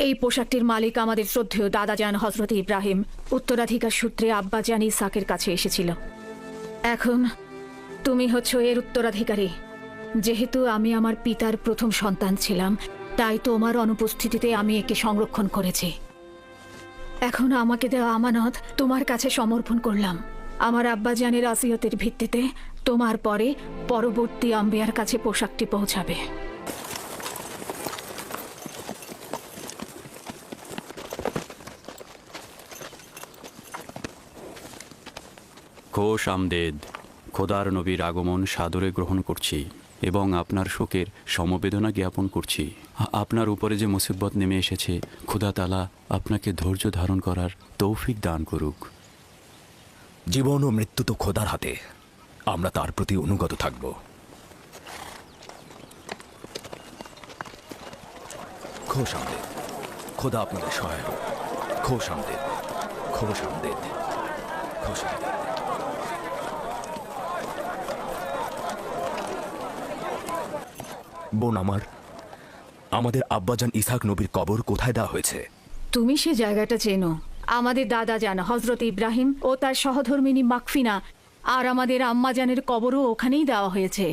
এই পোশাকটির মালিক আমাদের শ্রদ্ধেয় দাদাজান হযরত ইব্রাহিম উত্তরাধিকার সূত্রে আব্বাজান ইসহাকের কাছে এসেছিল। এখন তুমি হচ্ছ এর উত্তরাধিকারী। যেহেতু আমি আমার পিতার প্রথম সন্তান ছিলাম, তাই তোমার অনুপস্থিতিতে আমি একে সংরক্ষণ করেছি। এখন আমাকে দেওয়া আমানত তোমার কাছে সমর্পণ করলাম। আমার আব্বাজানের আসিয়তের ভিত্তিতে তোমার পরে পরবর্তী আম্বিয়ার কাছে পোশাকটি পৌঁছাবে। খোশ আমদেদ। খোদার নবীর আগমন সাদরে গ্রহণ করছি এবং আপনার শোকের সমবেদনা জ্ঞাপন করছি। আপনার উপরে যে মুসিবত নেমে এসেছে, খোদা তাআলা আপনাকে ধৈর্য ধারণ করার তৌফিক দান করুক। জীবন ও মৃত্যু তো খোদার হাতে, আমরা তার প্রতি অনুগত থাকব। খোশ আমদেদ। খোদা আপনাদের সহায় হোক। খোশ আমদেদ, খোশ আমদেদ, খোশ আমদেদ। বোন আমার, আমাদের আব্বাজান ইসহাক নবীর কবর কোথায় দেওয়া হয়েছে? তুমি সে জায়গাটা চেনো। আমাদের দাদাজান হযরত ইব্রাহিম ও তার সহধর্মিনী মাকফিনা আর আমাদের আম্মাজানের কবরও ওখানেই দেওয়া হয়েছে।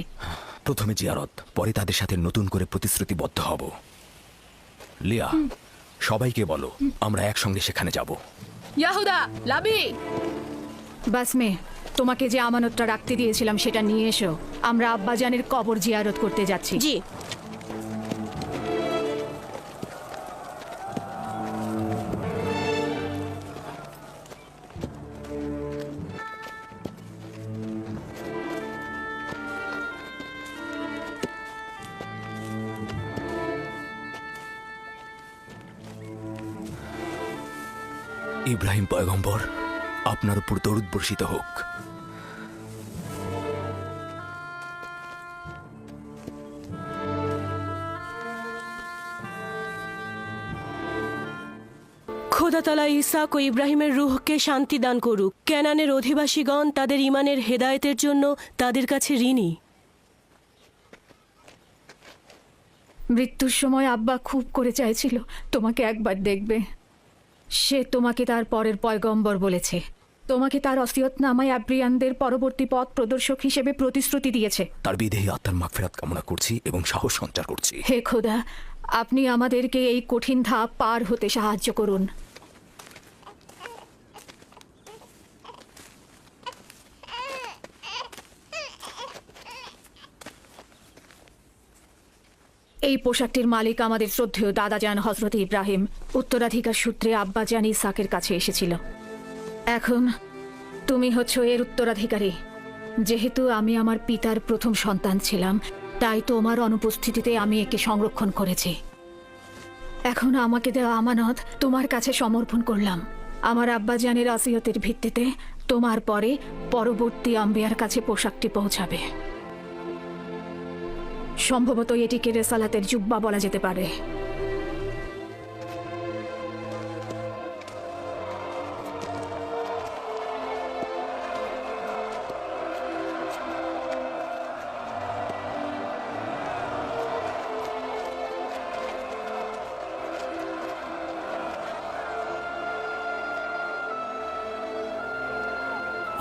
প্রথমে জিয়ারত, পরে তাদের সাথে নতুন করে প্রতিশ্রুতিবদ্ধ হব। লিয়া, সবাইকে বলো আমরা একসঙ্গে সেখানে যাব। ইয়াহুদা, লাবি, বাসমে, তোমাকে যে আমানতটা রাখতে দিয়েছিলাম সেটা নিয়ে এসো। আমরা আব্বাজানের কবর জিয়ারত করতে যাচ্ছি। জি। ইব্রাহিম পয়গম্বর, আপনার উপর দরুদ বর্ষিত হোক। খোদা তাআলা ইসহাক ও ইব্রাহিমের রূহকে শান্তি দান করুক। কেনানের অধিবাসীগণ তাদের ঈমানের হেদায়েতের জন্য তাদের কাছে ঋণী। মৃত্যুর সময় আব্বা খুব করে চাইছিল তোমাকে একবার দেখবে। সে তোমাকে তার পরের পয়গম্বর বলেছে। তোমাকে তার ওসিয়তনামায় আব্রিয়ানদের পরবর্তী পথ প্রদর্শক হিসেবে প্রতিশ্রুতি দিয়েছে। তার বিদেহী আত্মার মাগফিরাত কামনা করছি এবং সাহস সঞ্চার করছি। হে খোদা, আপনি আমাদেরকে এই কঠিন ধাপ পার হতে সাহায্য করুন। এই পোশাকটির মালিক আমাদের শ্রদ্ধেয় দাদাজান হযরত ইব্রাহিম উত্তরাধিকার সূত্রে আব্বাজান ইসহাকের কাছে এসেছিল। এখন তুমি হচ্ছ এর উত্তরাধিকারী। যেহেতু আমি আমার পিতার প্রথম সন্তান ছিলাম, তাই তোমার অনুপস্থিতিতে আমি একে সংরক্ষণ করেছি। এখন আমাকে দেওয়া আমানত তোমার কাছে সমর্পণ করলাম। আমার আব্বাজানের আসিয়তের ভিত্তিতে তোমার পরে পরবর্তী আম্বিয়ার কাছে পোশাকটি পৌঁছাবে। সম্ভবত এটিকে রেসালাতের জুব্বা বলা যেতে পারে।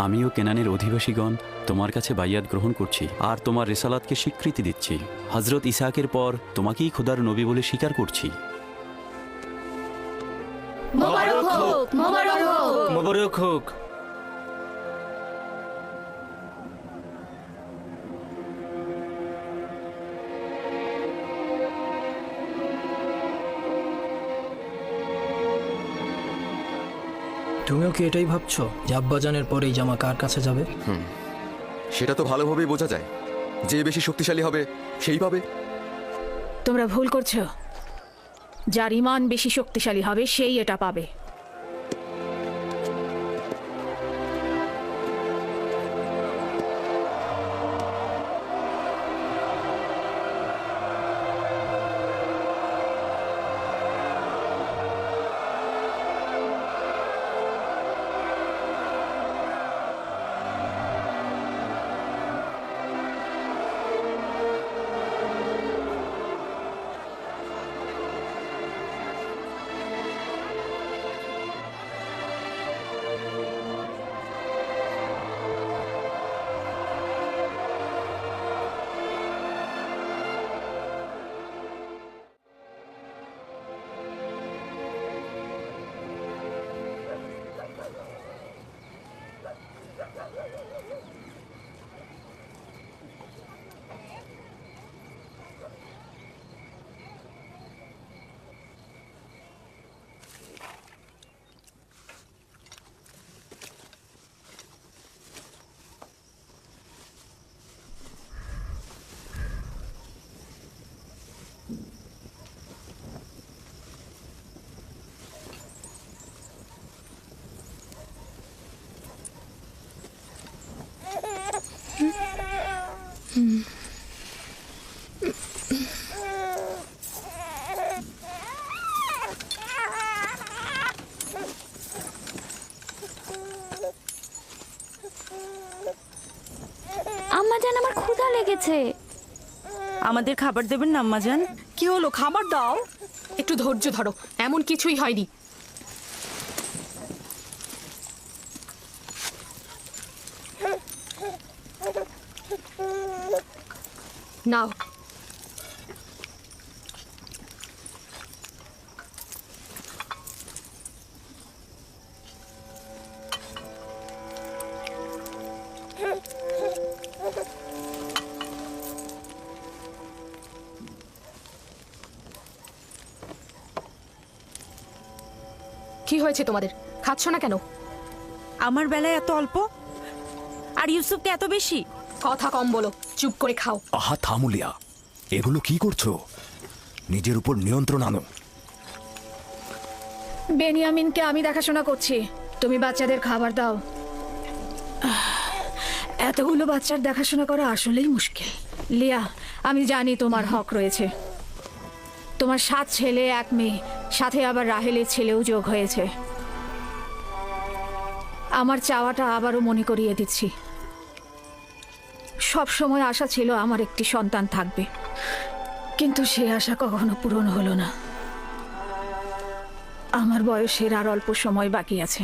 আমিও কেনানের অধিবাসীগণ তোমার কাছে বাইয়াত গ্রহণ করছি আর তোমার রিসালাতকে স্বীকৃতি দিচ্ছি। হযরত ইসহাকের পর তোমাকেই খোদার নবী বলে স্বীকার করছি। মোবারক হোক, মোবারক হোক। মোবারক হোক। তুমিও কি এটাই ভাবছো যে আব্বাজানের পরে এই জামা কার কাছে যাবে? সেটা তো ভালোভাবেই বোঝা যায়। যে বেশি শক্তিশালী হবে সেই পাবে। তোমরা ভুল করছো। যার ঈমান বেশি শক্তিশালী হবে সেই এটা পাবে। হয়েছে? আমাদের খাবার দেবেন না আম্মাজান? কি হলো, খাবার দাও। একটু ধৈর্য ধরো, এমন কিছুই হয়নি। নাও। কি হয়েছে তোমাদের? খাচ্ছ না কেন? আমার বেলায় এত অল্প আর ইউসুফকে এত বেশি। কথা কম বলো, চুপ করে খাও। আহা থামো লিয়া, এগুলো কি করছো? নিজের উপর নিয়ন্ত্রণ আনো। বেনিয়ামিনকে আমি দেখাশোনা করছি, তুমি বাচ্চাদের খাবার দাও। এতগুলো বাচ্চার দেখাশোনা করা আসলেই মুশকিল। লিয়া, আমি জানি তোমার হক রয়েছে। তোমার 7 ছেলে 1 মেয়ে, সাথে আবার রাহেলের ছেলেও যোগ হয়েছে। আমার চাওয়াটা আবারও মনে করিয়ে দিচ্ছি। সব সময় আশা ছিল আমার একটি সন্তান থাকবে, কিন্তু সে আশা কখনো পূরণ হলো না। আমার বয়সের আর অল্প সময় বাকি আছে।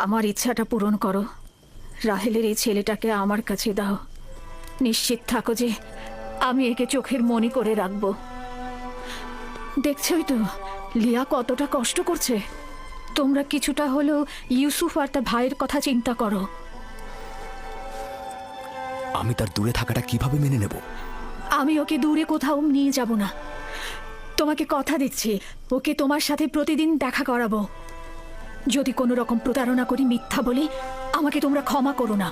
আমার ইচ্ছাটা পূরণ করো। রাহেলের এই ছেলেটাকে আমার কাছে দাও। নিশ্চিত থাকো যে আমি একে চোখের মনি করে রাখবো। দেখছই তো লিয়া কতটা কষ্ট করছে। তোমরা কিছুটা হলেও ইউসুফ আর তার ভাইয়ের কথা চিন্তা করো। আমি তার দূরে থাকাটা কিভাবে মেনে নেব? আমি ওকে দূরে কোথাও নিয়ে যাব না। তোমাকে কথা দিচ্ছি, ওকে তোমার সাথে প্রতিদিন দেখা করাবো। যদি কোনো রকম প্রতারণা করি, মিথ্যা বলি, আমাকে তোমরা ক্ষমা করো না।